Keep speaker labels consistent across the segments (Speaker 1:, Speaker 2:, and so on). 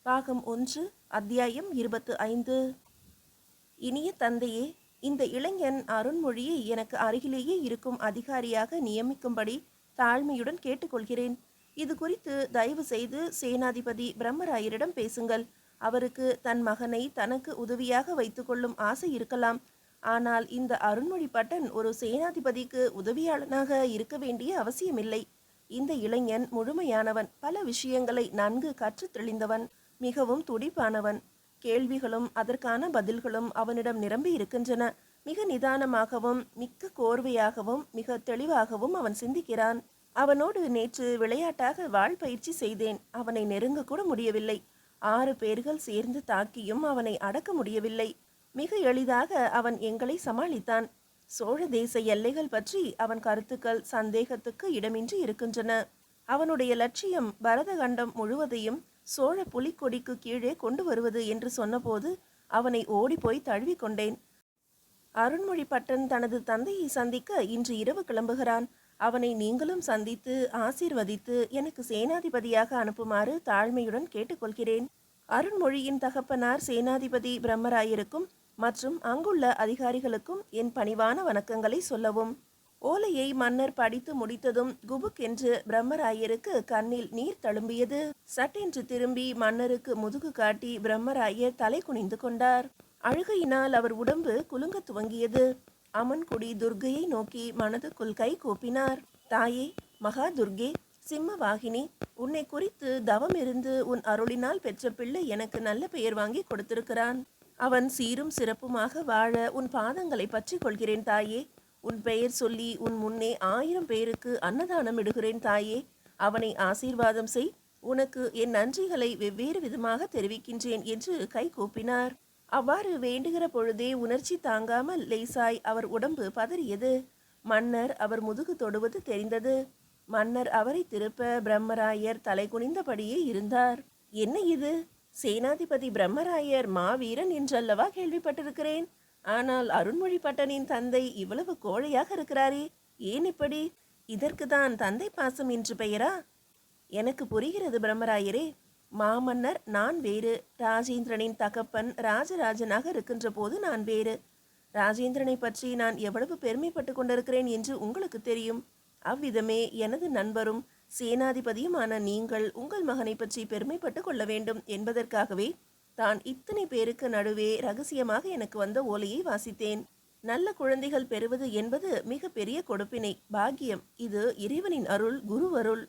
Speaker 1: பாகம் 1 அத்தியாயம் 25. இனிய தந்தையே, இந்த இளைஞன் அருண்மொழியை எனக்கு அருகிலேயே இருக்கும் அதிகாரியாக நியமிக்கும்படி தாழ்மையுடன் கேட்டுக்கொள்கிறேன். இது குறித்து தயவு செய்து சேனாதிபதி பிரம்மராயரிடம் பேசுங்கள். அவருக்கு தன் மகனை தனக்கு உதவியாக வைத்துக்கொள்ளும் ஆசை இருக்கலாம். ஆனால் இந்த அருண்மொழி பட்டன் ஒரு சேனாதிபதிக்கு உதவியாளனாக இருக்க வேண்டிய அவசியமில்லை. இந்த இளைஞன் முழுமையானவன், பல விஷயங்களை நன்கு கற்றுத் தெளிந்தவன், மிகவும் துடிப்பானவன். கேள்விகளும் அதற்கான பதில்களும் அவனிடம் நிரம்பி இருக்கின்றன. மிக நிதானமாகவும் மிக்க கோர்வையாகவும் மிக தெளிவாகவும் அவன் சிந்திக்கிறான். அவனோடு நேற்று விளையாட்டாக வாழ் பயிற்சி செய்தேன். அவனை நெருங்க கூட முடியவில்லை. 6 பேர்கள் சேர்ந்து தாக்கியும் அவனை அடக்க முடியவில்லை. மிக எளிதாக அவன் எங்களை சமாளித்தான். சோழ தேச எல்லைகள் பற்றி அவன் கருத்துக்கள் சந்தேகத்துக்கு இடமின்றி இருக்கின்றன. அவனுடைய லட்சியம் பரதகண்டம் முழுவதையும் சோழ புலிக்கொடிக்கு கீழே கொண்டு வருவது என்று சொன்னபோது அவனை ஓடிப்போய் தழுவிக்கொண்டேன். அருண்மொழி பட்டன் தனது தந்தையை சந்திக்க இன்று இரவு கிளம்புகிறான். அவனை நீங்களும் சந்தித்து ஆசீர்வதித்து எனக்கு சேனாதிபதியாக அனுப்புமாறு தாழ்மையுடன் கேட்டுக்கொள்கிறேன். அருண்மொழியின் தகப்பனார் சேனாதிபதி பிரம்மராயருக்கும் மற்றும் அங்குள்ள அதிகாரிகளுக்கும் என் பணிவான வணக்கங்களை சொல்லவும். ஓலையை மன்னர் படித்து முடித்ததும் குபுக் என்று பிரம்மராயருக்கு கண்ணில் நீர் தழும்பியது. சட்டென்று திரும்பி மன்னருக்கு முதுகு காட்டி பிரம்மராயர் தலை குனிந்து கொண்டார். அழுகையினால் அவர் உடம்பு குலுங்க துவங்கியது. அமன்குடி துர்க்கையை நோக்கி மனதுக்குள் கை கூப்பினார். தாயே, மகா துர்கே, சிம்மவாகினி, உன்னை குறித்து தவம் இருந்து உன் அருளினால் பெற்ற பிள்ளை எனக்கு நல்ல பெயர் வாங்கி கொடுத்திருக்கிறான். அவன் சீரும் சிறப்புமாக வாழ உன் பாதங்களை பற்றி கொள்கிறேன் தாயே. உன் பெயர் சொல்லி உன் முன்னே 1000 பேருக்கு அன்னதானம் இடுகிறேன் தாயே. அவனை ஆசீர்வாதம் செய். உனக்கு என் நன்றிகளை வெவ்வேறு விதமாக தெரிவிக்கின்றேன் என்று கை கூப்பினார். அவ்வாறு வேண்டுகிற பொழுதே உணர்ச்சி தாங்காமல் லேசாய் அவர் உடம்பு பதறியது. மன்னர் அவர் முதுகு தொடுவது தெரிந்தது. மன்னர் அவரை திருப்ப பிரம்மராயர் தலை குனிந்தபடியே இருந்தார். என்ன இது? சேனாதிபதி பிரம்மராயர் மாவீரன் என்றல்லவா கேள்விப்பட்டிருக்கிறேன். ஆனால் அருண்மொழி பட்டனின் தந்தை இவ்வளவு கோழையாக இருக்கிறாரே, ஏன் இப்படி? இதற்கு தான் தந்தை பாசம் என்று பெயரா? எனக்கு புரிகிறது பிரம்மராயரே. மாமன்னர் நான் வேறு, ராஜேந்திரனின் தகப்பன் ராஜராஜனாக இருக்கின்ற போது நான் வேறு. ராஜேந்திரனை பற்றி நான் எவ்வளவு பெருமைப்பட்டு கொண்டிருக்கிறேன் என்று உங்களுக்கு தெரியும். அவ்விதமே எனது நண்பரும் சேனாதிபதியுமான நீங்கள் உங்கள் மகனை பற்றி பெருமைப்பட்டு கொள்ள வேண்டும் என்பதற்காகவே தான் இத்தனை பேருக்கு நடுவே ரகசியமாக எனக்கு வந்த ஓலையை வாசித்தேன். நல்ல குழந்தைகள் பெறுவது என்பது மிக பெரிய கொடுப்பினை, பாக்கியம். இது இறைவனின் அருள், குருவருள்.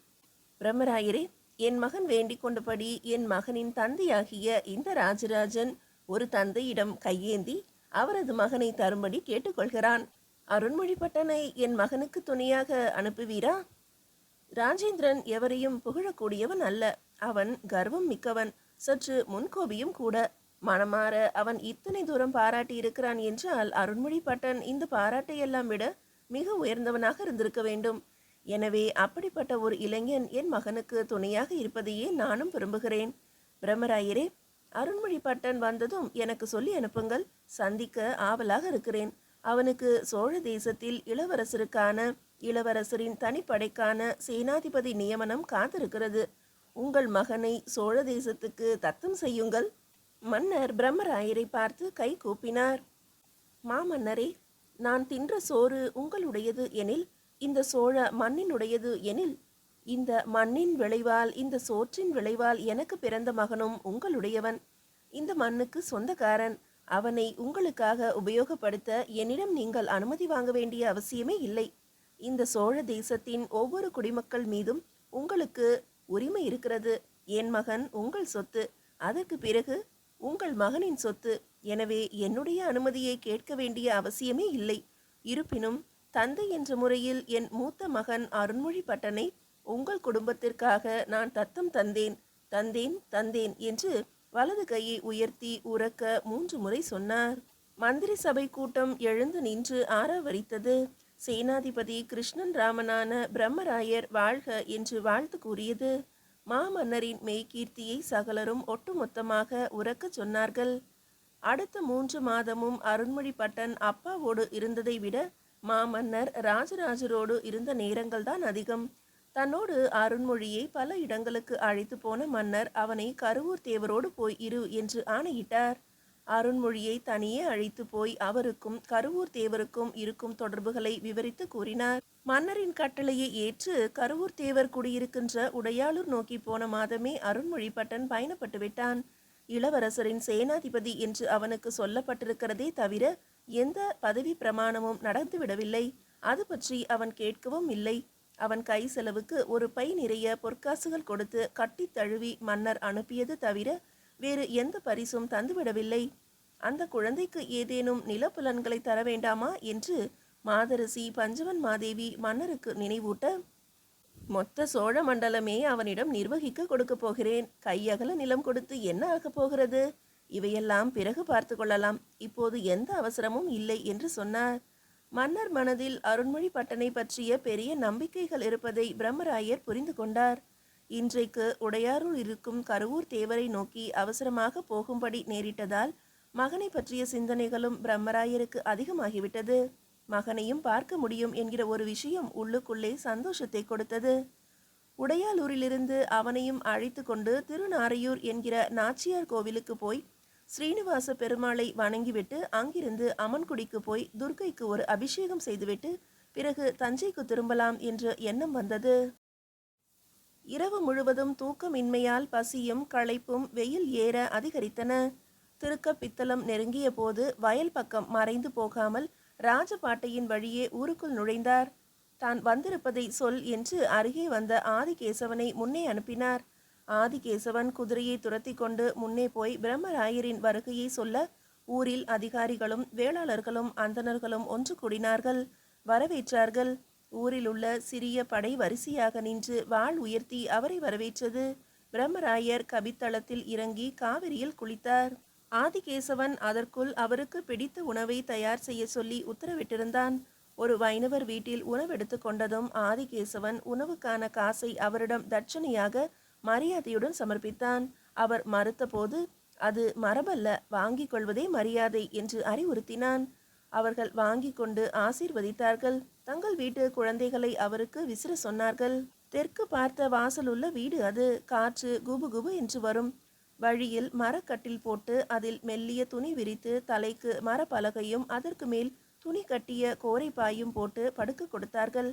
Speaker 1: பிரம்மராயரே, என் மகன் வேண்டிக் கொண்டபடி என் மகனின் தந்தையாகிய இந்த ராஜராஜன் ஒரு தந்தையிடம் கையேந்தி அவரது மகனை தரும்படி கேட்டுக்கொள்கிறான். அருண்மொழி பட்டனை என் மகனுக்கு துணையாக அனுப்புவீரா? ராஜேந்திரன் எவரையும் புகழக்கூடியவன் அல்ல. அவன் கர்வம் மிக்கவன், சற்று முன்கோபியும் கூட. மனமாற அவன் இத்தனை தூரம் பாராட்டி இருக்கிறான் என்றால் அருண்மொழி பட்டன் இந்த பாராட்டையெல்லாம் விட மிக உயர்ந்தவனாக இருந்திருக்க வேண்டும். எனவே அப்படிப்பட்ட ஒரு இளைஞன் என் மகனுக்கு துணையாக இருப்பதையே நானும் விரும்புகிறேன். பிரம்மராயரே, அருண்மொழி பட்டன் வந்ததும் எனக்கு சொல்லி அனுப்புங்கள். சந்திக்க ஆவலாக இருக்கிறேன். அவனுக்கு சோழ தேசத்தில் இளவரசரின் தனிப்படைக்கான சேனாதிபதி நியமனம் காத்திருக்கிறது. உங்கள் மகனை சோழ தேசத்துக்கு தத்தம் செய்யுங்கள். மன்னர் பிரம்மராயரை பார்த்து கை கூப்பினார். மாமன்னரே, நான் தின்ற சோறு உங்களுடையது எனில், இந்த சோழ மண்ணினுடையது எனில், இந்த மண்ணின் விளைவால் இந்த சோற்றின் விளைவால் எனக்கு பிறந்த மகனும் உங்களுடையவன். இந்த மண்ணுக்கு சொந்தக்காரன். அவனை உங்களுக்காக உபயோகப்படுத்த என்னிடம் நீங்கள் அனுமதி வாங்க வேண்டிய அவசியமே இல்லை. இந்த சோழ தேசத்தின் ஒவ்வொரு குடிமக்கள் மீதும் உங்களுக்கு உரிமை இருக்கிறது. என் மகன் உங்கள் சொத்து, அதற்கு பிறகு உங்கள் மகனின் சொத்து. எனவே என்னுடைய அனுமதியை கேட்க வேண்டிய அவசியமே இல்லை. இருப்பினும் தந்தை என்ற முறையில் என் மூத்த மகன் அருண்மொழி பட்டனை உங்கள் குடும்பத்திற்காக நான் தத்தம் தந்தேன் தந்தேன் தந்தேன் என்று வலது கையை உயர்த்தி உரக்க 3 முறை சொன்னார். மந்திரி சபை கூட்டம் எழுந்து நின்று ஆரவரித்தது. சேனாதிபதி கிருஷ்ணன் ராமனான பிரம்மராயர் வாழ்க என்று வாழ்த்து கூறியது. மாமன்னரின் மெய்கீர்த்தியை சகலரும் ஒட்டுமொத்தமாக உரக்கச் சொன்னார்கள். அடுத்த 3 மாதமும் அருண்மொழி பட்டன் அப்பாவோடு இருந்ததை விட மாமன்னர் ராஜராஜரோடு இருந்த நேரங்கள்தான் அதிகம். தன்னோடு அருண்மொழியை பல இடங்களுக்கு அழைத்து போன மன்னர் அவனை கருவூர் தேவரோடு போய் இரு என்று ஆணையிட்டார். அருண்மொழியை தனியே அழைத்து போய் அவருக்கும் கருவூர் தேவருக்கும் இருக்கும் தொடர்புகளை விவரித்து கூறினார். மன்னரின் கட்டளையை ஏற்று கருவூர் தேவர் குடியிருக்கின்ற உடையாளூர் நோக்கி போன மாதமே அருண்மொழி பட்டன் பயணப்பட்டு விட்டான். இளவரசரின் சேனாதிபதி என்று அவனுக்கு சொல்லப்பட்டிருக்கிறதே தவிர எந்த பதவி பிரமாணமும் நடந்துவிடவில்லை. அது பற்றி அவன் கேட்கவும் இல்லை. அவன் கை செலவுக்கு ஒரு பை நிறைய பொற்காசுகள் கொடுத்து கட்டி தழுவி மன்னர் அனுப்பியது தவிர வேறு எந்த பரிசும் தந்துவிடவில்லை. அந்த குழந்தைக்கு ஏதேனும் நிலப்புலன்களை தர வேண்டாமா என்று மாதரசி பஞ்சவன் மாதேவி மன்னருக்கு நினைவூட்ட, மொத்த சோழ மண்டலமே அவனிடம் நிர்வகிக்க கொடுக்க போகிறேன். கையகல நிலம் கொடுத்து என்ன ஆகப் போகிறது? இவையெல்லாம் பிறகு பார்த்து கொள்ளலாம். இப்போது எந்த அவசரமும் இல்லை என்று சொன்னார். மன்னர் மனதில் அருண்மொழி பட்டனை பற்றிய பெரிய நம்பிக்கைகள் இருப்பதை பிரம்மராயர் புரிந்து கொண்டார். இன்றைக்கு உடையாருள் இருக்கும் கருவூர் தேவரை நோக்கி அவசரமாக போகும்படி நேரிட்டதால் மகனை பற்றிய சிந்தனைகளும் பிரம்மராயருக்கு அதிகமாகிவிட்டது. மகனையும் பார்க்க முடியும் என்கிற ஒரு விஷயம் உள்ளுக்குள்ளே சந்தோஷத்தை கொடுத்தது. உடையாலூரிலிருந்து அவனையும் அழைத்து கொண்டு திருநாரையூர் என்கிற நாச்சியார் கோவிலுக்கு போய் ஸ்ரீனிவாச பெருமாளை வணங்கிவிட்டு அங்கிருந்து அம்மன்குடிக்கு போய் துர்க்கைக்கு ஒரு அபிஷேகம் செய்துவிட்டு பிறகு தஞ்சைக்கு திரும்பலாம் என்ற எண்ணம் வந்தது. இரவு முழுவதும் தூக்கமின்மையால் பசியும் களைப்பும் வெயில் ஏற அதிகரித்தன. திருக்க பித்தளம் நெருங்கிய போது வயல் பக்கம் மறைந்து போகாமல் ராஜபாட்டையின் வழியே ஊருக்குள் நுழைந்தார். தான் வந்திருப்பதை சொல் என்று அருகே வந்த ஆதிகேசவனை முன்னே அனுப்பினார். ஆதிகேசவன் குதிரையை துரத்தி கொண்டு முன்னே போய் பிரம்மராயரின் வருகையை சொல்ல ஊரில் அதிகாரிகளும் வேளாளர்களும் அந்தணர்களும் ஒன்று கூடினார்கள். வரவேற்றார்கள். ஊரில் உள்ள சிறிய படை வரிசையாக நின்று வாள் உயர்த்தி அவரை வரவேற்றது. பிரம்மராயர் கபித்தளத்தில் இறங்கி காவிரியில் குளித்தார். ஆதிகேசவன் அதற்குள் அவருக்கு பிடித்த உணவை தயார் செய்ய சொல்லி உத்தரவிட்டிருந்தான். ஒரு வைணவர் வீட்டில் உணவெடுத்து கொண்டதும் ஆதிகேசவன் உணவுக்கான காசை அவரிடம் தட்சணையாக மரியாதையுடன் சமர்ப்பித்தான். அவர் மறுத்தபோது, அது மரபல்ல, வாங்கிக் கொள்வதே மரியாதை என்று அறிவுறுத்தினான். அவர்கள் வாங்கி கொண்டு ஆசீர்வதித்தார்கள். தங்கள் வீட்டு குழந்தைகளை அவருக்கு விசிற சொன்னார்கள். தெற்கு பார்த்த வாசலுள்ள வீடு அது. காற்று குபு குபு என்று வரும். வழியில் மரக்கட்டில் போட்டு அதில் மெல்லிய துணி விரித்து தலைக்கு மரப்பலகையும் அதற்கு மேல் துணி கட்டிய கோரைப்பாயும் போட்டு படுக்க கொடுத்தார்கள்.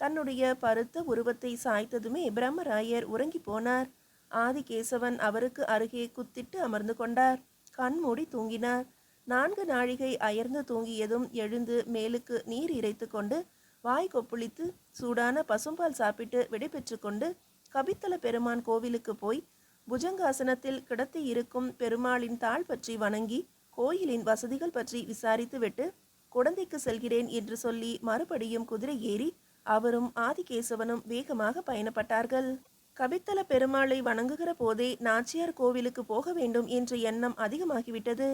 Speaker 1: தன்னுடைய பருத்த உருவத்தை சாய்த்ததுமே பிரம்மராயர் உறங்கி போனார். ஆதிகேசவன் அவருக்கு அருகே குத்திட்டு அமர்ந்து கொண்டார். கண்மூடி தூங்கினார். 4 நாழிகை அயர்ந்து தூங்கியதும் எழுந்து மேலுக்கு நீர் இறைத்து கொண்டு வாய் கொப்புளித்து சூடான பசும்பால் சாப்பிட்டு விடைபெற்று கொண்டு கபித்தல பெருமான் கோவிலுக்கு போய் புஜங்காசனத்தில் கிடத்தி இருக்கும் பெருமாளின் தாள் பற்றி வணங்கி கோயிலின் வசதிகள் பற்றி விசாரித்துவிட்டு குடந்தைக்கு செல்கிறேன் என்று சொல்லி மறுபடியும் குதிரை ஏறி அவரும் ஆதிகேசவனும் வேகமாக பயணப்பட்டார்கள். கபித்தல பெருமாளை வணங்குகிற போதே நாச்சியார் கோவிலுக்கு போக வேண்டும் என்ற எண்ணம் அதிகமாகிவிட்டது.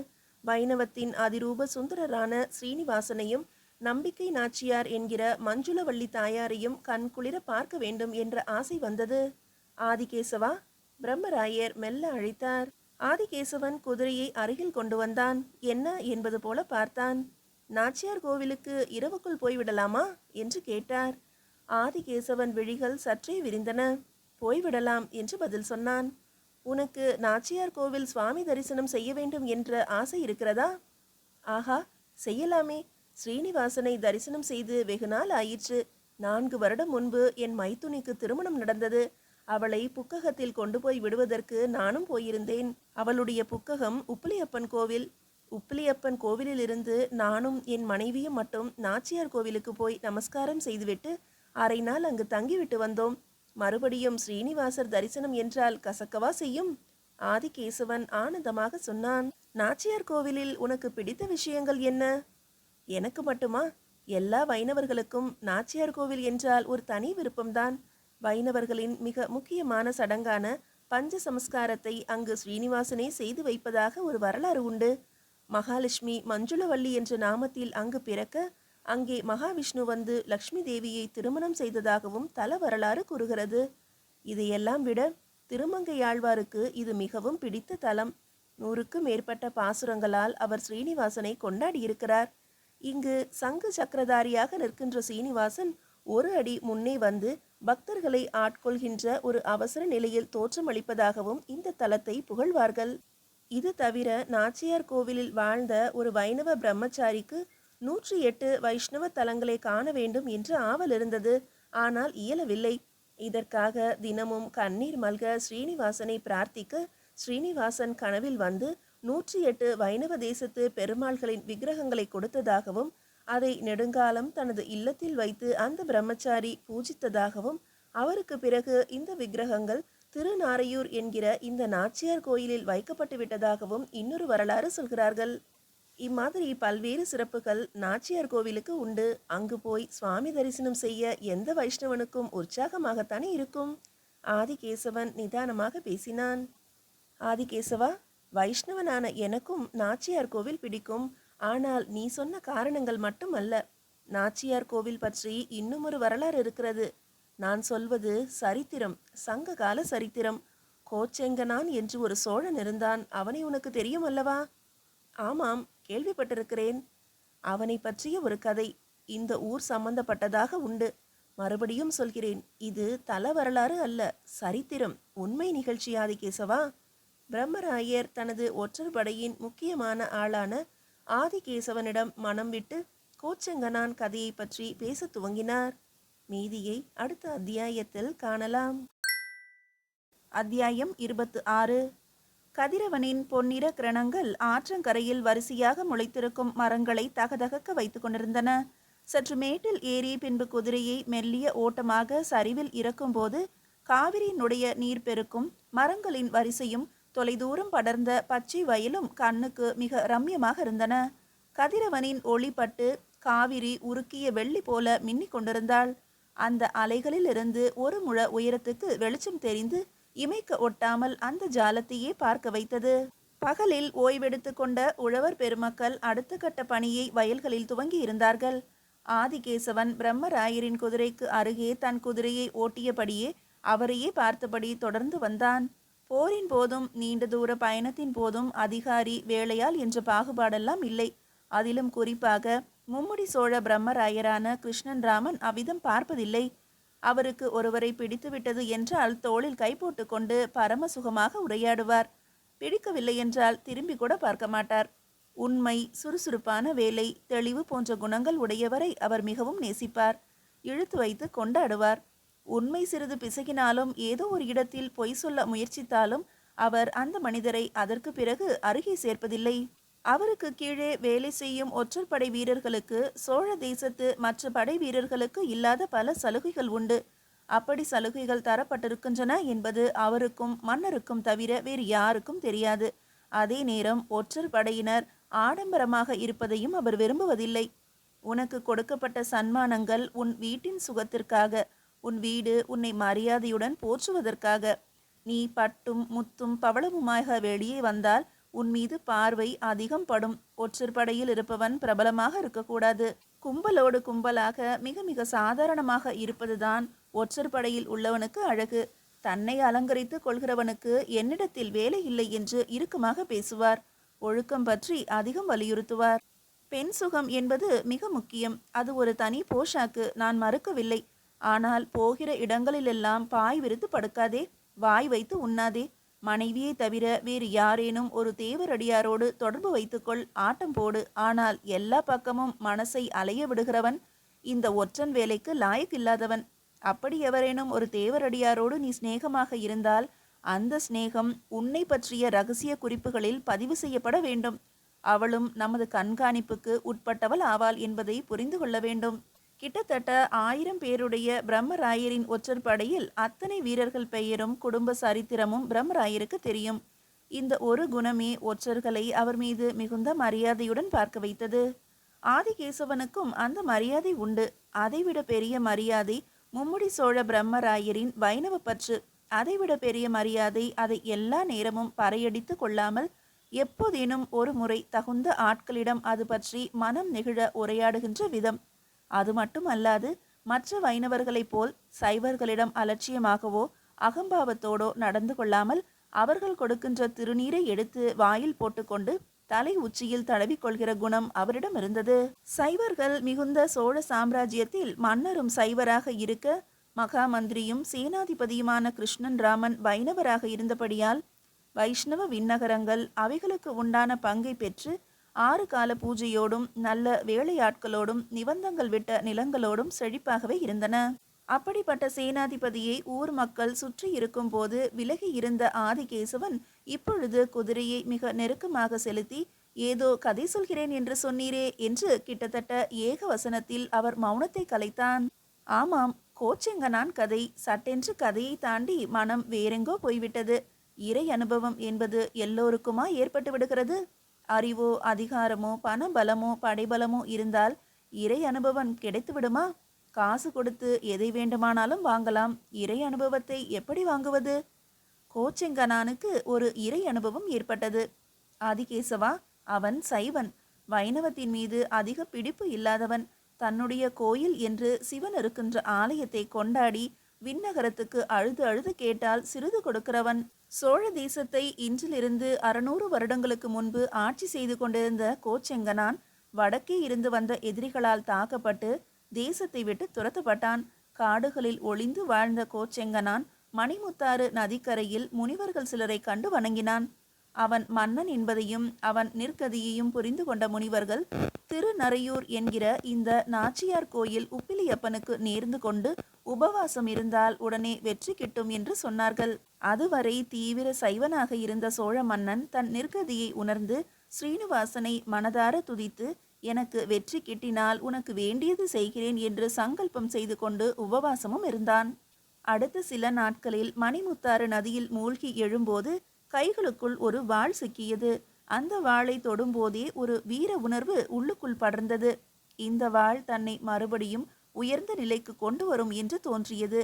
Speaker 1: வைணவத்தின் அதிரூப சுந்தரரான ஸ்ரீனிவாசனையும் நம்பிக்கை நாச்சியார் என்கிற மஞ்சுளவள்ளி தாயாரையும் கண் குளிர பார்க்க வேண்டும் என்ற ஆசை வந்தது. ஆதிகேசவா, பிரம்மராயர் மெல்ல அழைத்தார். ஆதிகேசவன் குதிரையை அருகில் கொண்டு வந்தான். என்ன என்பது போல பார்த்தான். நாச்சியார் கோவிலுக்கு இரவுக்குள் போய்விடலாமா என்று கேட்டார். ஆதிகேசவன் விழிகள் சற்றே விரிந்தன. போய்விடலாம் என்று பதில் சொன்னான். உனக்கு நாச்சியார் கோவில் சுவாமி தரிசனம் செய்ய வேண்டும் என்ற ஆசை இருக்கிறதா? ஆஹா, செய்யலாமே. ஸ்ரீனிவாசனை தரிசனம் செய்து வெகு நாள் ஆயிற்று. 4 வருடம் முன்பு என் மைத்துனிக்கு திருமணம் நடந்தது. அவளை புக்ககத்தில் கொண்டு போய் விடுவதற்கு நானும் போயிருந்தேன். அவளுடைய புக்ககம் உப்பிலியப்பன் கோவில். உப்பிலியப்பன் கோவிலிலிருந்து நானும் என் மனைவியும் மட்டும் நாச்சியார் கோவிலுக்கு போய் நமஸ்காரம் செய்துவிட்டு அரை நாள் அங்கு தங்கிவிட்டு வந்தோம். மறுபடியும் ஸ்ரீனிவாசர் தரிசனம் என்றால் கசக்கவா செய்யும்? ஆதிகேசவன் ஆனந்தமாக சொன்னான். நாச்சியார் கோவிலில் உனக்கு பிடித்த விஷயங்கள் என்ன? எனக்கு மட்டுமா? எல்லா வைணவர்களுக்கும் நாச்சியார் கோவில் என்றால் ஒரு தனி விருப்பம்தான். வைணவர்களின் மிக முக்கியமான சடங்கான பஞ்ச சமஸ்காரத்தை அங்கு ஸ்ரீனிவாசனே செய்து வைப்பதாக ஒரு வரலாறு உண்டு. மகாலட்சுமி மஞ்சுளவள்ளி என்ற நாமத்தில் அங்கு பிறக்க அங்கே மகாவிஷ்ணு வந்து லக்ஷ்மி தேவியை திருமணம் செய்ததாகவும் தல வரலாறு கூறுகிறது. இதையெல்லாம் விட திருமங்கையாழ்வாருக்கு இது மிகவும் பிடித்த தலம். 100க்கு மேற்பட்ட பாசுரங்களால் அவர் ஸ்ரீனிவாசனை கொண்டாடியிருக்கிறார். இங்கு சங்கு சக்கரதாரியாக நிற்கின்ற சீனிவாசன் ஒரு அடி முன்னே வந்து பக்தர்களை ஆட்கொள்கின்ற ஒரு அவசர நிலையில் தோற்றமளிப்பதாகவும் இந்த தலத்தை புகழ்வார்கள். இது தவிர நாச்சியார் கோவிலில் வாழ்ந்த ஒரு வைணவ பிரம்மச்சாரிக்கு 108 வைஷ்ணவ தலங்களை காண வேண்டும் என்று ஆவல் இருந்தது. ஆனால் இயலவில்லை. இதற்காக தினமும் கண்ணீர் மல்க ஸ்ரீனிவாசனை பிரார்த்திக்க ஸ்ரீனிவாசன் கனவில் வந்து 108 வைணவ தேசத்து பெருமாள்களின் விக்கிரகங்களை கொடுத்ததாகவும் அதை நெடுங்காலம் தனது இல்லத்தில் வைத்து அந்த பிரம்மச்சாரி பூஜித்ததாகவும் அவருக்கு பிறகு இந்த விக்கிரகங்கள் திருநாரையூர் என்கிற இந்த நாச்சியார் கோயிலில் வைக்கப்பட்டு விட்டதாகவும் இன்னொரு வரலாறு சொல்கிறார்கள். இம்மாதிரி பல்வேறு சிறப்புகள் நாச்சியார் கோவிலுக்கு உண்டு. அங்கு போய் சுவாமி தரிசனம் செய்ய எந்த வைஷ்ணவனுக்கும் உற்சாகமாகத்தானே இருக்கும். ஆதிகேசவன் நிதானமாக பேசினான். ஆதிகேசவா, வைஷ்ணவனான எனக்கும் நாச்சியார் கோவில் பிடிக்கும். ஆனால் நீ சொன்ன காரணங்கள் மட்டும் அல்ல. நாச்சியார் கோவில் பற்றி இன்னும் ஒரு வரலாறு இருக்கிறது. நான் சொல்வது சரித்திரம், சங்க கால சரித்திரம். கோச்செங்கனான் என்று ஒரு சோழன் இருந்தான். அவனை உனக்கு தெரியும் அல்லவா? ஆமாம், கேள்விப்பட்டிருக்கிறேன். அவனை பற்றிய ஒரு கதை இந்த ஊர் சம்பந்தப்பட்டதாக உண்டு. மறுபடியும் சொல்கிறேன், இது தல வரலாறு அல்ல, சரித்திரம், உண்மை நிகழ்ச்சி. ஆதிகேசவா, பிரம்மராயர் தனது ஒற்றர் படையின் முக்கியமான ஆளான ஆதிகேசவனிடம் மனம் விட்டு கோச்செங்கனான் கதையை பற்றி பேச துவங்கினார். மீதியை அடுத்த அத்தியாயத்தில் காணலாம். அத்தியாயம் 26. கதிரவனின் பொன்னிற கிரணங்கள் ஆற்றங்கரையில் வரிசையாக முளைத்திருக்கும் மரங்களை தகதகக்க வைத்துக் கொண்டிருந்தன. சற்று மேட்டில் ஏறி பின்பு குதிரையை மெல்லிய ஓட்டமாக சரிவில் இறக்கும்போது காவிரியினுடைய நீர் பெருக்கும் மரங்களின் வரிசையும் தொலைதூரம் படர்ந்த பச்சை வயலும் கண்ணுக்கு மிக ரம்யமாக இருந்தன. கதிரவனின் ஒளிப்பட்டு காவிரி உருக்கிய வெள்ளி போல மின்னிக் கொண்டிருந்தாள். அந்த அலைகளிலிருந்து ஒரு முழ உயரத்துக்கு வெளிச்சம் தெரிந்து இமைக்க ஒட்டாமல் அந்த ஜாலத்தையே பார்க்க வைத்தது. பகலில் ஓய்வெடுத்து கொண்ட உழவர் பெருமக்கள் அடுத்த கட்ட பணியை வயல்களில் துவங்கி இருந்தார்கள். ஆதிகேசவன் பிரம்மராயரின் குதிரைக்கு அருகே தன் குதிரையை ஓட்டியபடியே அவரையே பார்த்தபடி தொடர்ந்து வந்தான். போரின் போதும் நீண்ட தூர பயணத்தின் போதும் அதிகாரி வேலையால் என்ற பாகுபாடெல்லாம் இல்லை. அதிலும் குறிப்பாக மும்முடி சோழ பிரம்மராயரான கிருஷ்ணன் ராமன் அவ்விதம் பார்ப்பதில்லை. அவருக்கு ஒருவரை பிடித்துவிட்டது என்றால் தோளில் கை போட்டு கொண்டு பரமசுகமாக உரையாடுவார். பிடிக்கவில்லை என்றால் திரும்பி கூட பார்க்க மாட்டார். உண்மை, சுறுசுறுப்பான வேலை, தெளிவு போன்ற குணங்கள் உடையவரை அவர் மிகவும் நேசிப்பார். இழுத்து வைத்து கொண்டாடுவார். உண்மை சிறிது பிசகினாலும் ஏதோ ஒரு இடத்தில் பொய் சொல்ல முயற்சித்தாலும் அவர் அந்த மனிதரை அதற்கு பிறகு அருகே சேர்ப்பதில்லை. அவருக்கு கீழே வேலை செய்யும் ஒற்றர் படை வீரர்களுக்கு சோழ தேசத்து மற்ற படை வீரர்களுக்கு இல்லாத பல சலுகைகள் உண்டு. அப்படி சலுகைகள் தரப்பட்டிருக்கின்றன என்பது அவருக்கும் மன்னருக்கும் தவிர வேறு யாருக்கும் தெரியாது. அதே நேரம் ஒற்றர் படையினர் ஆடம்பரமாக இருப்பதையும் அவர் விரும்புவதில்லை. உனக்கு கொடுக்கப்பட்ட சன்மானங்கள் உன் வீட்டின் சுகத்திற்காக, உன் வீடு உன்னை மரியாதையுடன் போற்றுவதற்காக. நீ பட்டும் முத்தும் பவளமுமாக வெளியே வந்தால் உன் மீது பார்வை அதிகம் படும். ஒற்றர் படையில் இருப்பவன் பிரபலமாக இருக்கக்கூடாது. கும்பலோடு கும்பலாக மிக மிக சாதாரணமாக இருப்பதுதான் ஒற்றர் படையில் உள்ளவனுக்கு அழகு. தன்னை அலங்கரித்து கொள்கிறவனுக்கு என்னிடத்தில் வேலை இல்லை என்று இறுக்கமாக பேசுவார். ஒழுக்கம் பற்றி அதிகம் வலியுறுத்துவார். பெண் சுகம் என்பது மிக முக்கியம். அது ஒரு தனி போஷாக்கு, நான் மறுக்கவில்லை. ஆனால் போகிற இடங்களிலெல்லாம் பாய் விரித்து படுக்காதே, வாய் வைத்து உண்ணாதே. மனைவியை தவிர வேறு யாரேனும் ஒரு தேவரடியாரோடு தொடர்பு வைத்துக்கொள், ஆட்டம் போடு. ஆனால் எல்லா பக்கமும் மனசை அலைய விடுகிறவன் இந்த ஒற்றன் வேலைக்கு லாயக்கில்லாதவன். அப்படி எவரேனும் ஒரு தேவரடியாரோடு நீ சிநேகமாக இருந்தால் அந்த சிநேகம் உன்னை பற்றிய இரகசிய குறிப்புகளில் பதிவு செய்யப்பட வேண்டும். அவளும் நமது கண்காணிப்புக்கு உட்பட்டவள் ஆவாள் என்பதை புரிந்து கொள்ள வேண்டும். கிட்டத்தட்ட 1000 பேருடைய பிரம்மராயரின் ஒற்றர் படையில் அத்தனை வீரர்கள் பெயரும் குடும்ப சரித்திரமும் பிரம்மராயருக்கு தெரியும். இந்த ஒரு குணமே ஒற்றர்களை அவர் மீது மிகுந்த மரியாதையுடன் பார்க்க வைத்தது. ஆதிகேசவனுக்கும் அந்த மரியாதை உண்டு. அதைவிட பெரிய மரியாதை மும்முடி சோழ பிரம்மராயரின் வைணவ பற்று. அதைவிட பெரிய மரியாதை அதை எல்லா நேரமும் பறையடித்து கொள்ளாமல் எப்போதேனும் ஒரு முறை தகுந்த ஆட்களிடம் அது பற்றி மனம் நெகிழ உரையாடுகின்ற விதம். அது மட்டும் அல்லாது மற்ற வைணவர்களைப் போல் சைவர்களிடம் அலட்சியமாகவோ அகம்பாவத்தோடோ நடந்து கொள்ளாமல் அவர்கள் கொடுக்கின்ற திருநீரை எடுத்து வாயில் போட்டுக்கொண்டு தலை உச்சியில் தடவிக்கொள்கிற குணம் அவரிடம் இருந்தது. சைவர்கள் மிகுந்த சோழ சாம்ராஜ்யத்தில் மன்னரும் சைவராக இருக்க
Speaker 2: மகா மந்திரியும் சேனாதிபதியுமான கிருஷ்ணன் ராமன் வைணவராக இருந்தபடியால் வைஷ்ணவ விண்ணகரங்கள் அவைகளுக்கு உண்டான பங்கை பெற்று 6 கால பூஜையோடும் நல்ல வேலையாட்களோடும் நிபந்தங்கள் விட்ட நிலங்களோடும் செழிப்பாகவே இருந்தன. அப்படிப்பட்ட சேனாதிபதியை ஊர் மக்கள் சுற்றி இருக்கும் போது விலகி இருந்த ஆதிகேசவன் இப்பொழுது குதிரையை மிக நெருக்கமாக செலுத்தி, ஏதோ கதை சொல்கிறேன் என்று சொன்னீரே என்று கிட்டத்தட்ட ஏக வசனத்தில் அவர் மௌனத்தை கலைத்தான். ஆமாம், கோச்செங்கனான் கதை. சட்டென்று கதையை தாண்டி மனம் வேறெங்கோ போய்விட்டது. இறை அனுபவம் என்பது எல்லோருக்குமா ஏற்பட்டு விடுகிறது? அறிவோ அதிகாரமோ பணபலமோ படைபலமோ இருந்தால் இறை அனுபவம் கிடைத்து விடுமா? காசு கொடுத்து எதை வேண்டுமானாலும் வாங்கலாம். இறை அனுபவத்தை எப்படி வாங்குவது? கோச்செங்கனானுக்கு ஒரு இறை அனுபவம் ஏற்பட்டது. ஆதிகேசவா, அவன் சைவன். வைணவத்தின் மீது அதிக பிடிப்பு இல்லாதவன். தன்னுடைய கோயில் என்று சிவன் இருக்கின்ற ஆலயத்தை கொண்டாடி விண்ணகரத்துக்கு அழுது அழுது கேட்டால் சிறிது கொடுக்கிறவன். சோழ தேசத்தை இன்றிலிருந்து 600 வருடங்களுக்கு முன்பு ஆட்சி செய்து கொண்டிருந்த கோச்செங்கனான் வடக்கே இருந்து வந்த எதிரிகளால் தாக்கப்பட்டு தேசத்தை விட்டு துரத்தப்பட்டான். காடுகளில் ஒளிந்து வாழ்ந்த கோச்செங்கனான் மணிமுத்தாறு நதிக்கரையில் முனிவர்கள் சிலரை கண்டு வணங்கினான். அவன் மன்னன் என்பதையும் அவன் நிற்கதியையும் புரிந்து கொண்ட முனிவர்கள் திருநறையூர் என்கிற இந்த நாச்சியார் கோயில் உப்பிலியப்பனுக்கு நேர்ந்து கொண்டு உபவாசம் இருந்தால் உடனே வெற்றி கிட்டும் என்று சொன்னார்கள். அதுவரை தீவிர சைவனாக இருந்த சோழ மன்னன் தன் நிற்கதியை உணர்ந்து ஸ்ரீனிவாசனை மனதார துதித்து, எனக்கு வெற்றி கிட்டினால் உனக்கு வேண்டியது செய்கிறேன் என்று சங்கல்பம் செய்து கொண்டு உபவாசமும் இருந்தான். அடுத்த சில நாட்களில் மணிமுத்தாறு நதியில் மூழ்கி எழும்போது கைகளுக்குள் ஒரு வாள் சிக்கியது. அந்த வாளை தொடும்போதே ஒரு வீர உணர்வு உள்ளுக்குள் படர்ந்தது. இந்த வாள் தன்னை மறுபடியும் உயர்ந்த நிலைக்கு கொண்டு வரும் என்று தோன்றியது.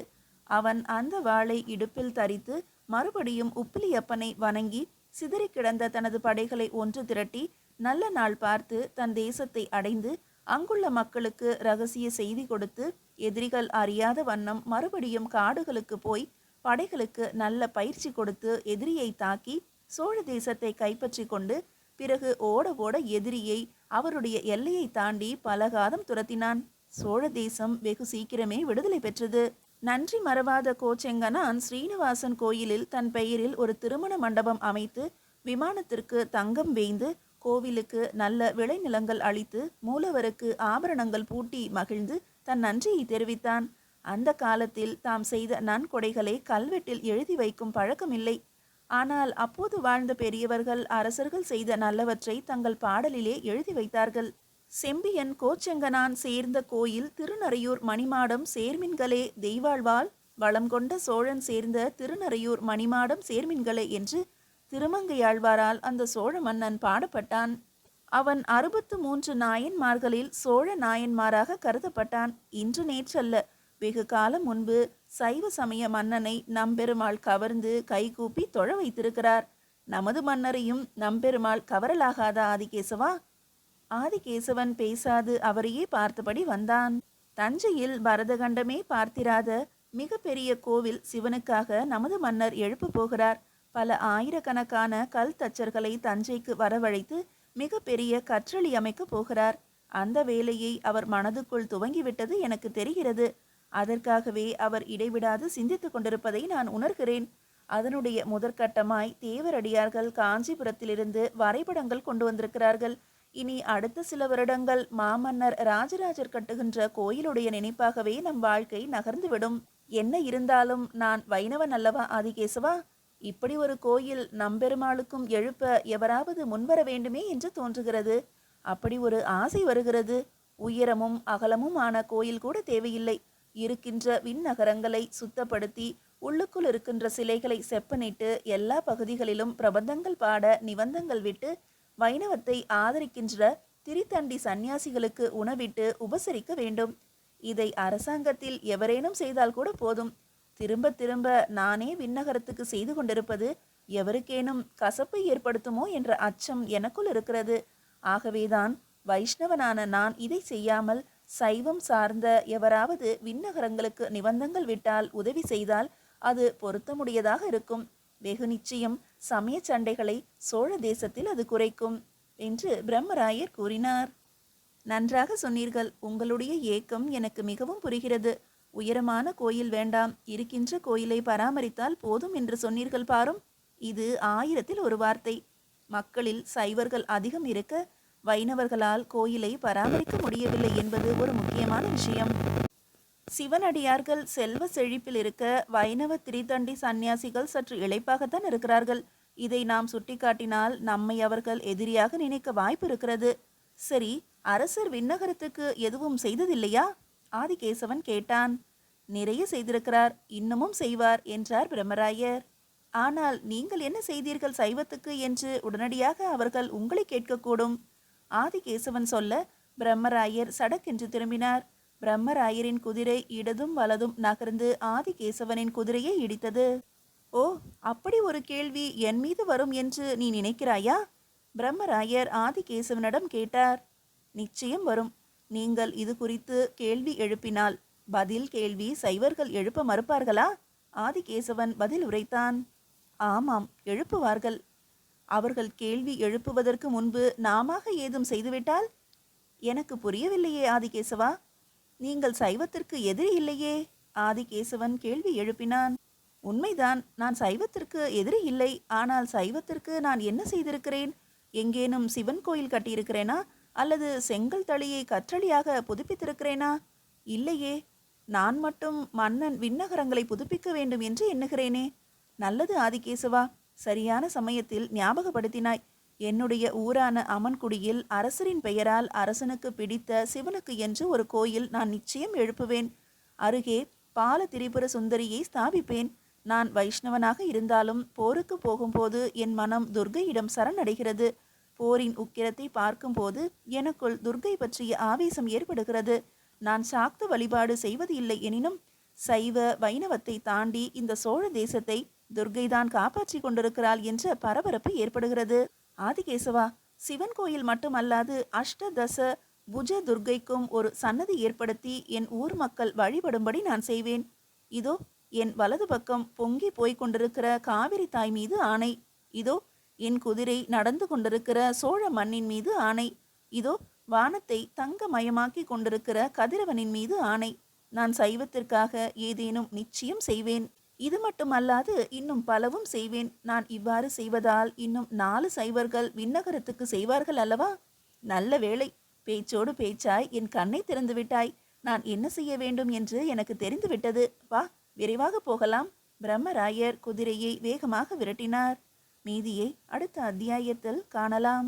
Speaker 2: அவன் அந்த வாளை இடுப்பில் தரித்து மறுபடியும் உப்பிலியப்பனை வணங்கி சிதறி கிடந்த தனது படைகளை ஒன்று திரட்டி நல்ல நாள் பார்த்து தன் தேசத்தை அடைந்து அங்குள்ள மக்களுக்கு இரகசிய செய்தி கொடுத்து எதிரிகள் அறியாத வண்ணம் மறுபடியும் காடுகளுக்கு போய் படைகளுக்கு நல்ல பயிற்சி கொடுத்து எதிரியை தாக்கி சோழ தேசத்தை கைப்பற்றி கொண்டு பிறகு ஓட ஓட எதிரியை அவருடைய எல்லையை தாண்டி பலகாலம் துரத்தினான். சோழ தேசம் வெகு சீக்கிரமே விடுதலை பெற்றது. நன்றி மறவாத கோச்செங்கனான் ஸ்ரீனிவாசன் கோயிலில் தன் பெயரில் ஒரு திருமண மண்டபம் அமைத்து விமானத்திற்கு தங்கம் வேய்ந்து கோவிலுக்கு நல்ல விளைநிலங்கள் அளித்து மூலவருக்கு ஆபரணங்கள் பூட்டி மகிழ்ந்து தன் நன்றியை தெரிவித்தான். அந்த காலத்தில் தாம் செய்த நன்கொடைகளை கல்வெட்டில் எழுதி வைக்கும் பழக்கமில்லை. ஆனால் அப்போது வாழ்ந்த பெரியவர்கள் அரசர்கள் செய்த நல்லவற்றை தங்கள் பாடலிலே எழுதி வைத்தார்கள். செம்பியன் கோச்செங்கனான் சேர்ந்த கோயில் திருநறையூர் மணிமாடம் சேர்மின்களே தெய்வாழ்வாள் வளம் கொண்ட சோழன் சேர்ந்த திருநறையூர் மணிமாடம் சேர்மின்களே என்று திருமங்கையாழ்வாரால் அந்த சோழ மன்னன் பாடப்பட்டான். அவன் 63 நாயன்மார்களில் சோழ நாயன்மாராக கருதப்பட்டான். இன்று நேற்றல்ல, வெகு காலம் முன்பு சைவ சமய மன்னனை நம்பெருமாள் கவர்ந்து கைகூப்பி தொழ வைத்திருக்கிறார். நமது மன்னரையும் நம்பெருமாள் கவரலாகாதா ஆதிகேசவா? ஆதிகேசவன் பேசாது அவரையே பார்த்தபடி வந்தான். தஞ்சையில் பரதகண்டமே பார்த்திராத மிக பெரிய கோவில் சிவனுக்காக நமது மன்னர் எழுப்ப போகிறார். பல ஆயிரக்கணக்கான கல் தச்சர்களை தஞ்சைக்கு வரவழைத்து மிக பெரிய கற்றளி அமைக்க போகிறார். அந்த வேலையை அவர் மனதுக்குள் துவங்கிவிட்டது எனக்கு தெரிகிறது. அதற்காகவே அவர் இடைவிடாது சிந்தித்து கொண்டிருப்பதை நான் உணர்கிறேன். அதனுடைய முதற்கட்டமாய் தேவரடியார்கள் காஞ்சிபுரத்திலிருந்து வரைபடங்கள் கொண்டு வந்திருக்கிறார்கள். இனி அடுத்த சில வருடங்கள் மாமன்னர் ராஜராஜர் கட்டுகின்ற கோயிலுடைய நினைப்பாகவே நம் வாழ்க்கை நகர்ந்துவிடும். என்ன இருந்தாலும் நான் வைணவன் அல்லவா ஆதிகேசவா? இப்படி ஒரு கோயில் நம்பெருமாளுக்கும் எழுப்ப எவராவது முன்வர வேண்டுமே என்று தோன்றுகிறது. அப்படி ஒரு ஆசை வருகிறது. உயரமும் அகலமும் ஆன கோயில் கூட தேவையில்லை. இருக்கின்ற விண்ணகரங்களை சுத்தப்படுத்தி உள்ளுக்குள் இருக்கின்ற சிலைகளை செப்பனிட்டு எல்லா பகுதிகளிலும் பிரபந்தங்கள் பாட நிபந்தங்கள் விட்டு வைணவத்தை ஆதரிக்கின்ற திரித்தண்டி சந்நியாசிகளுக்கு உணவிட்டு உபசரிக்க வேண்டும். இதை அரசாங்கத்தில் எவரேனும் செய்தால் கூட போதும். திரும்ப திரும்ப நானே விண்ணகரத்துக்கு செய்து கொண்டிருப்பது எவருக்கேனும் கசப்பை ஏற்படுத்துமோ என்ற அச்சம் எனக்குள் இருக்கிறது. ஆகவேதான் வைஷ்ணவனான நான் இதை செய்யாமல் சைவம் சார்ந்த எவராவது விண்ணகரங்களுக்கு நிபந்தங்கள் விட்டால் உதவி செய்தால் அது பொருத்தமுடையதாக இருக்கும். வெகு நிச்சயம் சமய சண்டைகளை சோழ தேசத்தில் அது குறைக்கும் என்று பிரம்மராயர் கூறினார். நன்றாக சொன்னீர்கள். உங்களுடைய ஏக்கம் எனக்கு மிகவும் புரிகிறது. உயரமான கோயில் வேண்டாம், இருக்கின்ற கோயிலை பராமரித்தால் போதும் என்று சொன்னீர்கள் பாரும். இது 1000ல் ஒரு வார்த்தை. மக்களில் சைவர்கள் அதிகம் இருக்க வைணவர்களால் கோயிலை பராமரிக்க முடியவில்லை என்பது ஒரு முக்கியமான விஷயம். சிவனடியார்கள் செல்வ செழிப்பில் இருக்க வைணவ திரிதண்டி சந்நியாசிகள் சற்று இளைப்பாகத்தான் இருக்கிறார்கள். இதை நாம் சுட்டிக்காட்டினால் நம்மை அவர்கள் எதிரியாக நினைக்க வாய்ப்பு இருக்கிறது. சரி, அரசர் விண்ணகரத்துக்கு எதுவும் செய்ததில்லையா? ஆதிகேசவன் கேட்டான். நிறைய செய்திருக்கிறார், இன்னமும் செய்வார் என்றார் பிரம்மராயர். ஆனால் நீங்கள் என்ன செய்தீர்கள் சைவத்துக்கு என்று உடனடியாக அவர்கள் உங்களை கேட்கக்கூடும். ஆதிகேசவன் சொல்ல பிரம்மராயர் சடக்கென்று திரும்பினார். பிரம்மராயரின் குதிரை இடதும் வலதும் நகர்ந்து ஆதிகேசவனின் குதிரையை இடித்தது. ஓ, அப்படி ஒரு கேள்வி என் மீது வரும் என்று நீ நினைக்கிறாயா? பிரம்மராயர் ஆதிகேசவனிடம் கேட்டார். நிச்சயம் வரும். நீங்கள் இது குறித்து கேள்வி எழுப்பினால் பதில் கேள்வி சைவர்கள் எழுப்ப மறுப்பார்களா? ஆதிகேசவன் பதில் உரைத்தான். ஆமாம், எழுப்புவார்கள். அவர்கள் கேள்வி எழுப்புவதற்கு முன்பு நாமாக ஏதும் செய்துவிட்டால்? எனக்கு புரியவில்லையே ஆதிகேசவா. நீங்கள் சைவத்திற்கு எதிரி இல்லையே? ஆதிகேசவன் கேள்வி எழுப்பினான். உண்மைதான், நான் சைவத்திற்கு எதிரி இல்லை. ஆனால் சைவத்திற்கு நான் என்ன செய்திருக்கிறேன்? எங்கேனும் சிவன் கோயில் கட்டியிருக்கிறேனா? அல்லது செங்கல் தளியை கற்றளியாக புதுப்பித்திருக்கிறேனா? இல்லையே. நான் மட்டும் மன்னன் விண்ணகரங்களை புதுப்பிக்க வேண்டும் என்று எண்ணுகிறேனே. நல்லது ஆதிகேசவா, சரியான சமயத்தில் ஞாபகப்படுத்தினாய். என்னுடைய ஊரான அமன்குடியில் அரசரின் பெயரால் அரசனுக்கு பிடித்த சிவனுக்கு என்று ஒரு கோயில் நான் நிச்சயம் எழுப்புவேன். அருகே பால திரிபுர சுந்தரியை ஸ்தாபிப்பேன். நான் வைஷ்ணவனாக இருந்தாலும் போருக்கு போகும்போது என் மனம் துர்க்கையிடம் சரணடைகிறது. போரின் உக்கிரத்தை பார்க்கும்போது எனக்குள் துர்க்கை பற்றிய ஆவேசம் ஏற்படுகிறது. நான் சாக்த வழிபாடு செய்வது இல்லை எனினும் சைவ வைணவத்தை தாண்டி இந்த சோழ தேசத்தை துர்க்கைதான் காப்பாற்றி கொண்டிருக்கிறாள் என்ற பரபரப்பு ஏற்படுகிறது. ஆதிகேசவா, சிவன் கோயில் மட்டுமல்லாது அஷ்டதச புஜ துர்க்கைக்கும் ஒரு சன்னதி ஏற்படுத்தி என் ஊர் மக்கள் வழிபடும்படி நான் செய்வேன். இதோ என் வலது பக்கம் பொங்கி போய்க் கொண்டிருக்கிற காவிரி தாய் மீது ஆணை. இதோ என் குதிரை நடந்து கொண்டிருக்கிற சோழ மண்ணின் மீது ஆணை. இதோ வானத்தை தங்கமயமாக்கி கொண்டிருக்கிற கதிரவனின் மீது ஆணை. நான் சைவத்திற்காக ஏதேனும் நிச்சயம் செய்வேன். இது மட்டுமல்லாது இன்னும் பலவும் செய்வேன். நான் இவ்வாறு செய்வதால் இன்னும் 4 சைவர்கள் விண்ணகரத்துக்கு செய்வார்கள் அல்லவா? நல்ல வேளை, பேச்சோடு பேச்சாய் என் கண்ணை திறந்து விட்டாய். நான் என்ன செய்ய வேண்டும் என்று எனக்கு தெரிந்துவிட்டது. வா, விரைவாக போகலாம். பிரம்மராயர் குதிரையை வேகமாக விரட்டினார். மீதியை அடுத்த அத்தியாயத்தில் காணலாம்.